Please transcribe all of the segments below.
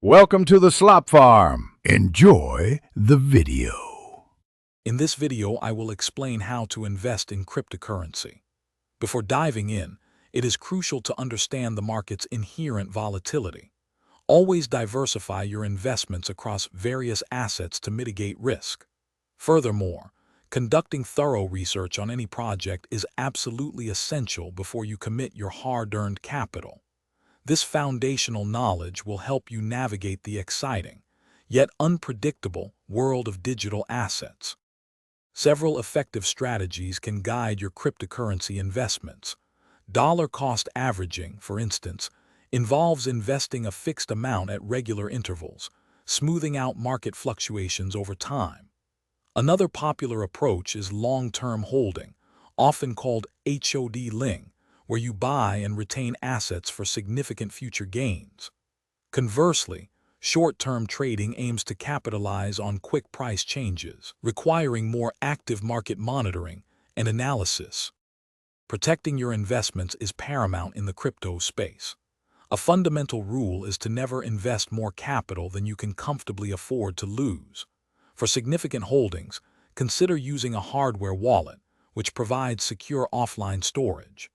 Welcome to the Slop Farm. Enjoy the video. In this video, I will explain how to invest in cryptocurrency. Before diving in, it is crucial to understand the market's inherent volatility. Always diversify your investments across various assets to mitigate risk. Furthermore, conducting thorough research on any project is absolutely essential before you commit your hard-earned capital. This foundational knowledge will help you navigate the exciting, yet unpredictable, world of digital assets. Several effective strategies can guide your cryptocurrency investments. Dollar-cost averaging, for instance, involves investing a fixed amount at regular intervals, smoothing out market fluctuations over time. Another popular approach is long-term holding, often called HODling, where you buy and retain assets for significant future gains. Conversely, short-term trading aims to capitalize on quick price changes, requiring more active market monitoring and analysis. Protecting your investments is paramount in the crypto space. A fundamental rule is to never invest more capital than you can comfortably afford to lose. For significant holdings, consider using a hardware wallet, which provides secure offline storage.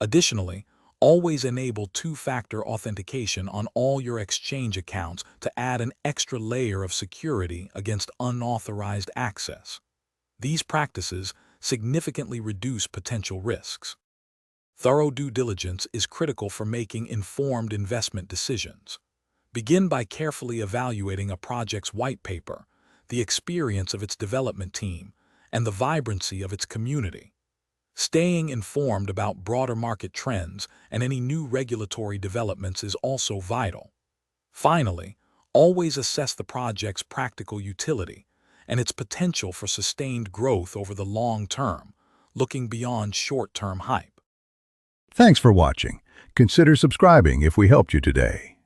Additionally, always enable two-factor authentication on all your exchange accounts to add an extra layer of security against unauthorized access. These practices significantly reduce potential risks. Thorough due diligence is critical for making informed investment decisions. Begin by carefully evaluating a project's white paper, the experience of its development team, and the vibrancy of its community. Staying informed about broader market trends and any new regulatory developments is also vital. Finally, always assess the project's practical utility and its potential for sustained growth over the long term, looking beyond short-term hype. Thanks for watching. Consider subscribing if we helped you today.